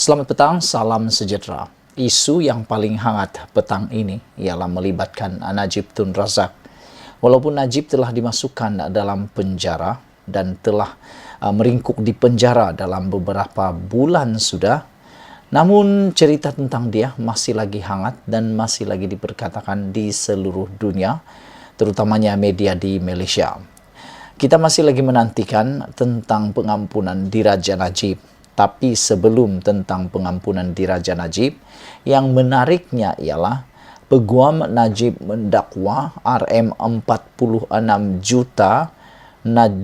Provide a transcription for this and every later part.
Selamat petang, salam sejahtera. Isu yang paling hangat petang ini ialah melibatkan Najib Tun Razak. Walaupun Najib telah dimasukkan dalam penjara dan telah meringkuk di penjara dalam beberapa bulan sudah, namun cerita tentang dia masih lagi hangat dan masih lagi diperkatakan di seluruh dunia, terutamanya media di Malaysia. Kita masih lagi menantikan tentang pengampunan Diraja Najib. Tapi sebelum tentang pengampunan Diraja Najib, yang menariknya ialah Peguam Najib mendakwa RM46 juta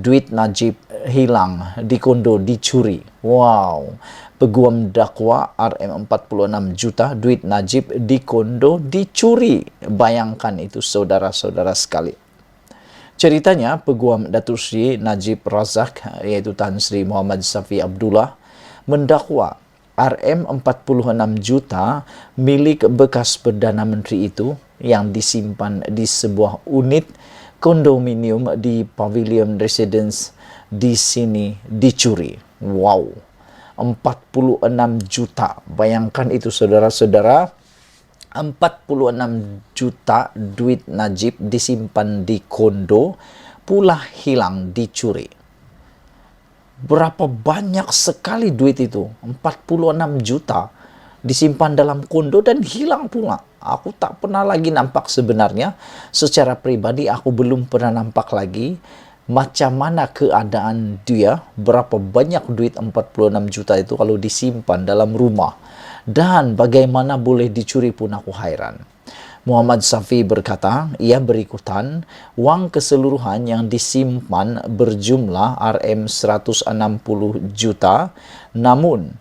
duit Najib hilang, dikondo, dicuri. Wow, Peguam dakwa RM46 juta duit Najib dikondo, dicuri. Bayangkan itu saudara-saudara sekali. Ceritanya, Peguam Datuk Seri Najib Razak, iaitu Tan Sri Muhammad Safi Abdullah, mendakwa RM46 juta milik bekas Perdana Menteri itu yang disimpan di sebuah unit kondominium di Pavilion Residence di sini dicuri. Wow, 46 juta. Bayangkan itu saudara-saudara, 46 juta duit Najib disimpan di kondo, pula hilang, dicuri. Berapa banyak sekali duit itu? 46 juta disimpan dalam kondo dan hilang pula. Aku tak pernah lagi nampak sebenarnya. Secara pribadi aku belum pernah nampak lagi macam mana keadaan dia, berapa banyak duit 46 juta itu kalau disimpan dalam rumah. Dan bagaimana boleh dicuri pun aku hairan. Muhammad Safi berkata, ia berikutan, wang keseluruhan yang disimpan berjumlah RM160 juta, namun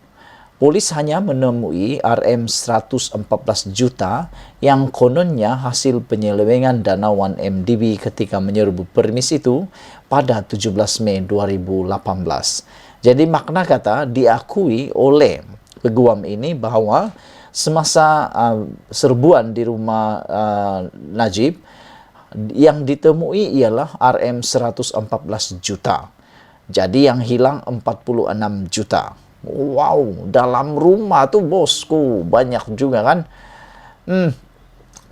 polis hanya menemui RM114 juta yang kononnya hasil penyelewengan dana 1MDB ketika menyerbu permis itu pada 17 Mei 2018. Jadi makna kata diakui oleh peguam ini bahawa semasa serbuan di rumah Najib, yang ditemui ialah RM114 juta. Jadi yang hilang 46 juta. Wow, dalam rumah tu bosku banyak juga kan.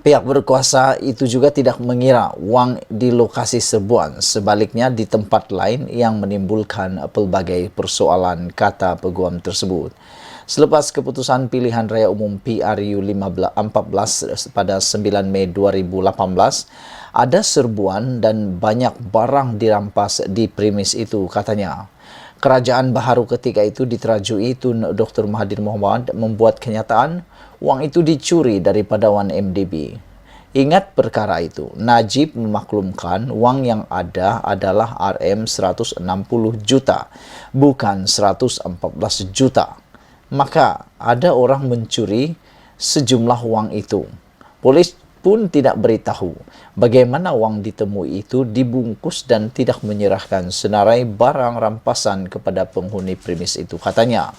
Pihak berkuasa itu juga tidak mengira wang di lokasi serbuan. Sebaliknya di tempat lain yang menimbulkan pelbagai persoalan, kata peguam tersebut. Selepas keputusan pilihan raya umum PRU 14 pada 9 Mei 2018, ada serbuan dan banyak barang dirampas di premis itu, katanya. Kerajaan baharu ketika itu diterajui Tun Dr. Mahathir Mohamad membuat kenyataan wang itu dicuri daripada 1MDB. Ingat perkara itu, Najib memaklumkan wang yang ada adalah RM160 juta, bukan 114 juta. Maka ada orang mencuri sejumlah wang itu. Polis pun tidak beritahu bagaimana wang ditemui itu dibungkus dan tidak menyerahkan senarai barang rampasan kepada penghuni premis itu, katanya.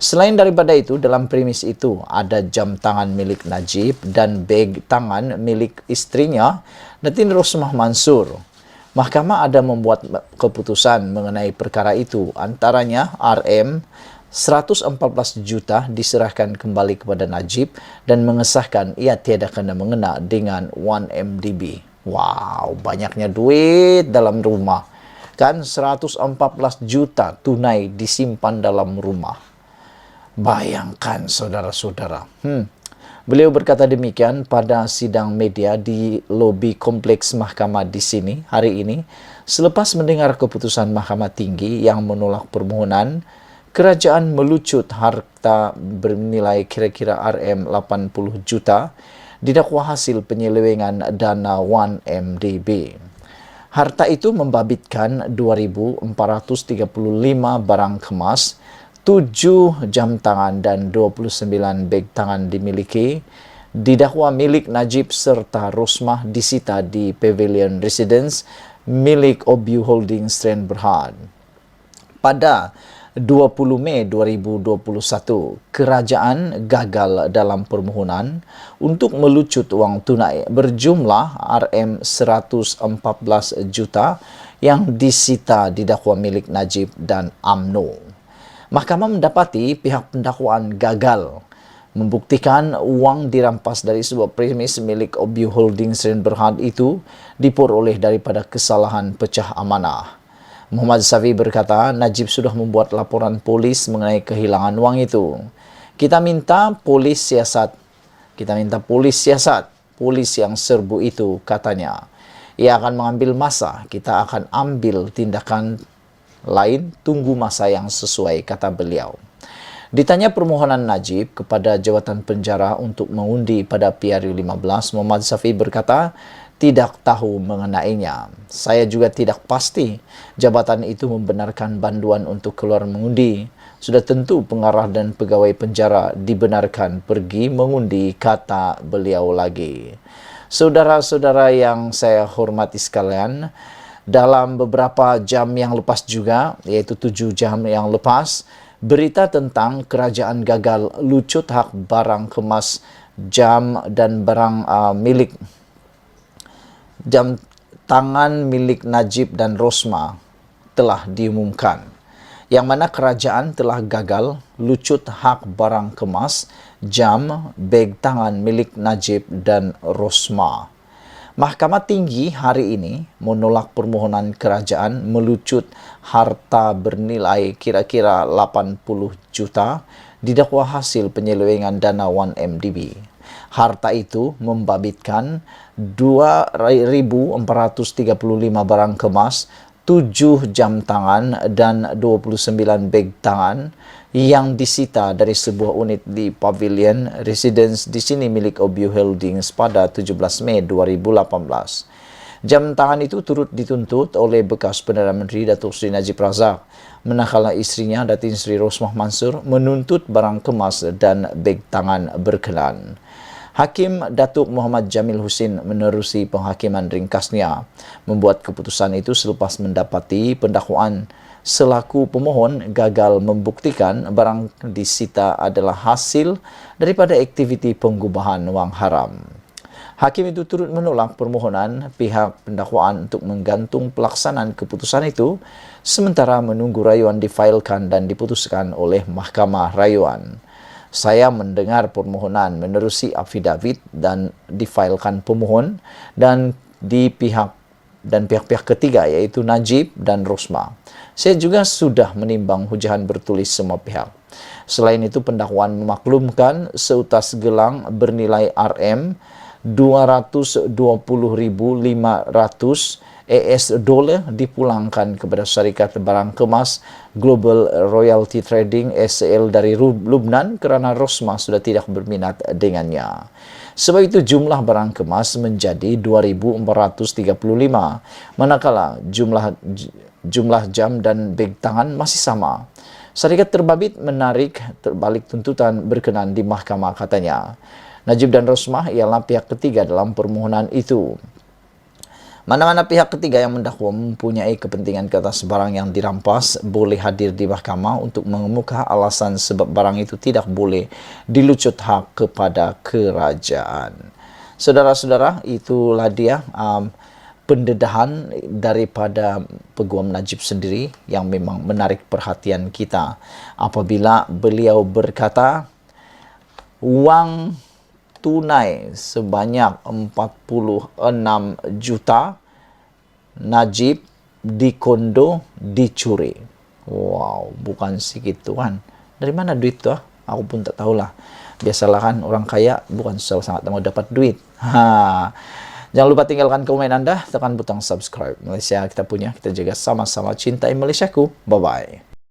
Selain daripada itu, dalam premis itu ada jam tangan milik Najib dan beg tangan milik istrinya, Datin Rosmah Mansur. Mahkamah ada membuat keputusan mengenai perkara itu, antaranya RM114 juta diserahkan kembali kepada Najib dan mengesahkan ia tiada kena mengena dengan 1MDB. Wow, banyaknya duit dalam rumah. Kan 114 juta tunai disimpan dalam rumah. Bayangkan saudara-saudara. Beliau berkata demikian pada sidang media di lobi kompleks mahkamah di sini hari ini selepas mendengar keputusan Mahkamah Tinggi yang menolak permohonan kerajaan melucut harta bernilai kira-kira RM80 juta didakwa hasil penyelewengan dana 1MDB. Harta itu membabitkan 2.435 barang kemas, 7 jam tangan dan 29 beg tangan dimiliki. Didakwa milik Najib serta Rosmah disita di Pavilion Residence milik Obu Holding Strand Berhad. Pada 20 Mei 2021, kerajaan gagal dalam permohonan untuk melucut wang tunai berjumlah RM114 juta yang disita didakwa milik Najib dan UMNO. Mahkamah mendapati pihak pendakwaan gagal membuktikan uang dirampas dari sebuah premis milik Obio Holdings Sdn Berhad itu diperoleh daripada kesalahan pecah amanah. Muhammad Safi berkata, Najib sudah membuat laporan polis mengenai kehilangan uang itu. Kita minta polis siasat, polis yang serbu itu, katanya. Ia akan mengambil masa, kita akan ambil tindakan lain, tunggu masa yang sesuai, kata beliau. Ditanya permohonan Najib kepada jawatan penjara untuk mengundi pada PRU 15, Muhammad Safi berkata, tidak tahu mengenainya. Saya juga tidak pasti jabatan itu membenarkan banduan untuk keluar mengundi. Sudah tentu pengarah dan pegawai penjara dibenarkan pergi mengundi, kata beliau lagi. Saudara-saudara yang saya hormati sekalian, dalam beberapa jam yang lepas juga, yaitu 7 jam yang lepas, berita tentang kerajaan gagal lucut hak barang kemas jam dan barang jam tangan milik Najib dan Rosma telah diumumkan, yang mana kerajaan telah gagal lucut hak barang kemas jam, beg tangan milik Najib dan Rosma. Mahkamah Tinggi hari ini menolak permohonan kerajaan melucut harta bernilai kira-kira 80 juta didakwa hasil penyelewengan dana 1MDB. Harta itu membabitkan 2.435 barang kemas, 7 jam tangan dan 29 beg tangan yang disita dari sebuah unit di Pavilion Residence di sini milik Obio Holdings pada 17 Mei 2018. Jam tangan itu turut dituntut oleh bekas Perdana Menteri Datuk Seri Najib Razak, manakala istrinya Datin Seri Rosmah Mansur menuntut barang kemas dan beg tangan berkenan. Hakim Datuk Muhammad Jamil Husin menerusi penghakiman ringkasnya membuat keputusan itu selepas mendapati pendakwaan selaku pemohon gagal membuktikan barang disita adalah hasil daripada aktiviti penggubahan wang haram. Hakim itu turut menolak permohonan pihak pendakwaan untuk menggantung pelaksanaan keputusan itu sementara menunggu rayuan difailkan dan diputuskan oleh Mahkamah Rayuan. Saya mendengar permohonan menerusi affidavit dan difailkan pemohon dan pihak-pihak ketiga yaitu Najib dan Rosma. Saya juga sudah menimbang hujahan bertulis semua pihak. Selain itu, pendakwaan memaklumkan seutas gelang bernilai RM 220.500 AS dolar dipulangkan kepada syarikat barang kemas Global Royalty Trading SL dari Lubnan kerana Rosmah sudah tidak berminat dengannya. Sebab itu jumlah barang kemas menjadi 2.435, manakala jumlah jam dan beg tangan masih sama. Syarikat terbabit menarik terbalik tuntutan berkenan di mahkamah, katanya. Najib dan Rosmah ialah pihak ketiga dalam permohonan itu. Mana-mana pihak ketiga yang mendakwa mempunyai kepentingan ke atas barang yang dirampas boleh hadir di mahkamah untuk mengemuka alasan sebab barang itu tidak boleh dilucut hak kepada kerajaan. Saudara-saudara, itulah dia pendedahan daripada Peguam Najib sendiri yang memang menarik perhatian kita apabila beliau berkata uang tunai sebanyak 46 juta Najib dikondo dicuri. Wow, bukan sikit tuan. Dari mana duit tu? Aku pun tak tahulah. Biasalah kan orang kaya bukan sangat mau dapat duit. Jangan lupa tinggalkan komen Anda, tekan butang subscribe. Malaysia kita punya, kita jaga sama-sama cintai Malaysiaku. Bye-bye.